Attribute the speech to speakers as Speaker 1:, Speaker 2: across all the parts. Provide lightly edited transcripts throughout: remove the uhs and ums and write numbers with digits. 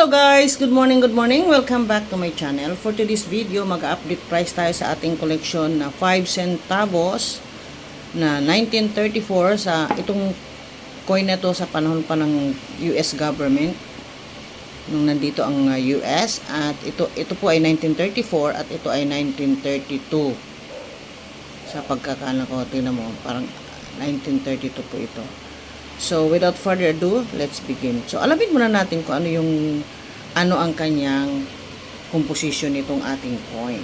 Speaker 1: Hello guys! Good morning, good morning! Welcome back to my channel. For today's video, mag-update price tayo sa ating collection na 5 centavos na 1934 sa itong coin na to sa panahon pa ng US government nung nandito ang US, at ito po ay 1934 at ito ay 1932 sa pagkakaano ko. Tingnan mo, parang 1932 po ito. So, without further ado, let's begin. So, alamin muna natin kung ano ang kanyang composition nitong ating coin.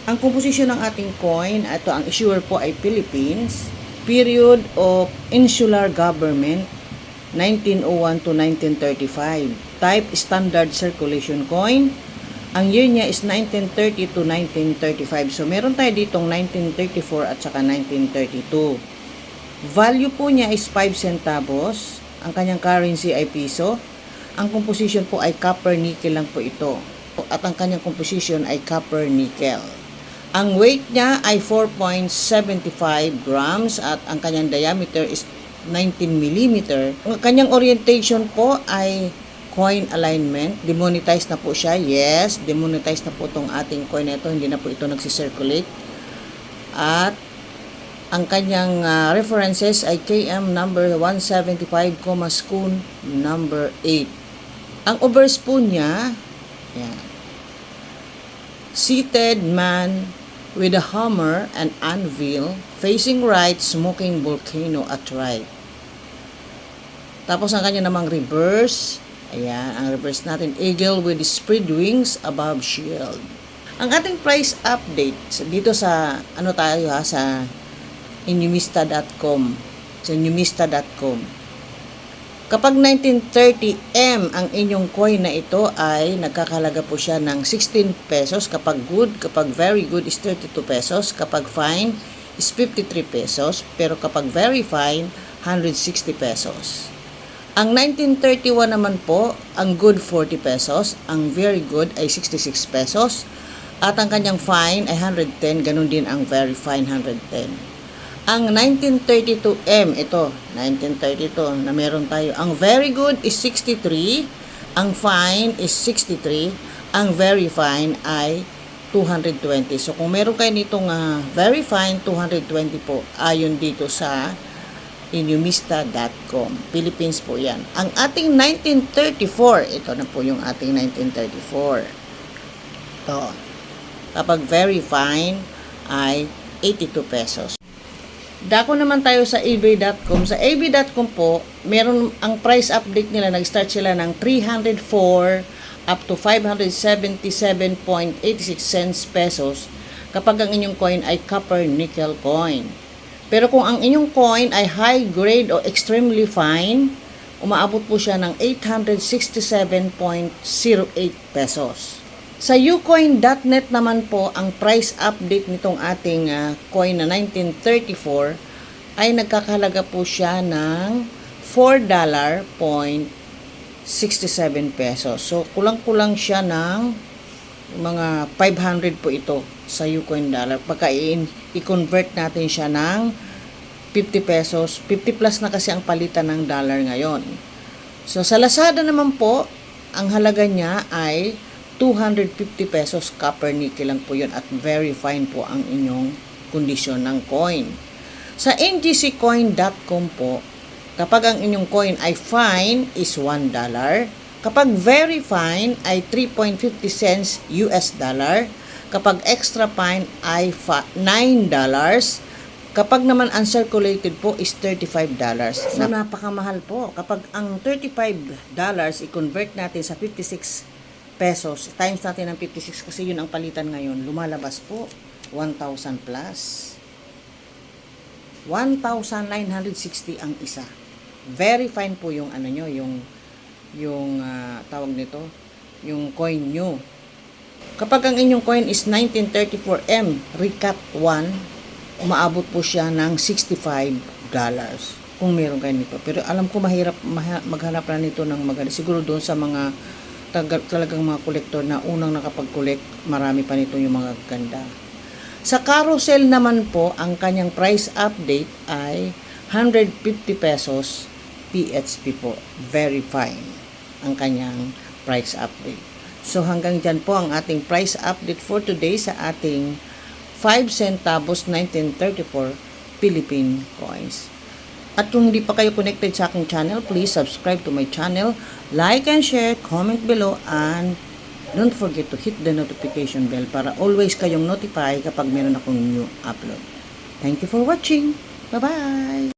Speaker 1: Ang composition ng ating coin, ito ang issuer po ay Philippines, period of insular government, 1901 to 1935. Type standard circulation coin. Ang year niya is 1930 to 1935. So, meron tayo ditong 1934 at saka 1932. Value po niya is 5 centavos. Ang kanyang currency ay piso. Ang composition po ay copper nickel lang po ito. At ang kanyang composition ay copper nickel. Ang weight niya ay 4.75 grams at ang kanyang diameter is 19 mm. Ang kanyang orientation po ay coin alignment. Demonetized na po siya. Yes, demonetized na po itong ating coin na ito. Hindi na po ito nagsisirculate. At ang kanyang references ay KM number 175, Skun number 8. Ang obverse po niya, yan. Seated man with a hammer and anvil, facing right, smoking volcano at right. Tapos ang kanya namang reverse, ayan, ang reverse natin, eagle with spread wings above shield. Ang ating price update dito sa, sa inumista.com. Kapag 1930M ang inyong coin na ito ay nagkakahalaga po siya ng 16 pesos. Kapag good, kapag very good is 32 pesos. Kapag fine is 53 pesos. Pero kapag very fine, 160 pesos. Ang 1931 naman po, ang good 40 pesos. Ang very good ay 66 pesos. At ang kanyang fine ay 110. Ganun din ang very fine, 110. Ang 1932M, ito, 1932 na meron tayo. Ang very good is 63, ang fine is 63, ang very fine ay 220. So, kung meron kayo nitong very fine, 220 po, ayon dito sa inumista.com. Philippines po yan. Ang ating 1934, ito na po yung ating 1934. Ito. Kapag very fine ay 82 pesos. Dako naman tayo sa ebay.com. Sa ebay.com po, meron ang price update nila, nag-start sila ng 304 up to 577.86 cents pesos kapag ang inyong coin ay copper nickel coin. Pero kung ang inyong coin ay high grade o extremely fine, umaabot po siya ng 867.08 pesos. Sa ucoin.net naman po, ang price update nitong ating coin na 1934 ay nagkakahalaga po siya ng $4.67 pesos. So, kulang-kulang siya ng mga 500 po ito sa ucoin dollar. Pagka i-convert natin siya ng 50 pesos, 50 plus na kasi ang palitan ng dollar ngayon. So, sa Lazada naman po, ang halaga niya ay 250 pesos, copper nickel lang po yun, at very fine po ang inyong kondisyon ng coin. Sa ngccoin.com po, kapag ang inyong coin ay fine is $1, kapag very fine ay 3.50 cents US dollar, kapag extra fine ay $9, kapag naman uncirculated po is $35. So, napakamahal po. Kapag ang $35 i-convert natin sa 56 pesos, times natin ng 56 kasi yun ang palitan ngayon, lumalabas po 1,000 plus 1,960 ang isa. Very fine po yung nyo, yung tawag nito, yung coin nyo. Kapag ang inyong coin is 1934M recut 1, umaabot po siya ng $65 kung meron kayo nito. Pero alam ko mahirap maghanap na nito ng maganda. Siguro doon sa mga talagang mga kolektor na unang nakapag-collect, marami pa nito yung mga ganda. Sa carousel naman po, ang kanyang price update ay 150 pesos PHP po. Very fine ang kanyang price update. So hanggang dyan po ang ating price update for today sa ating 5 centavos 1934 Philippine coins. At kung hindi pa kayo connected sa aking channel, please subscribe to my channel, like and share, comment below, and don't forget to hit the notification bell para always kayong notify kapag meron akong new upload. Thank you for watching. Bye-bye!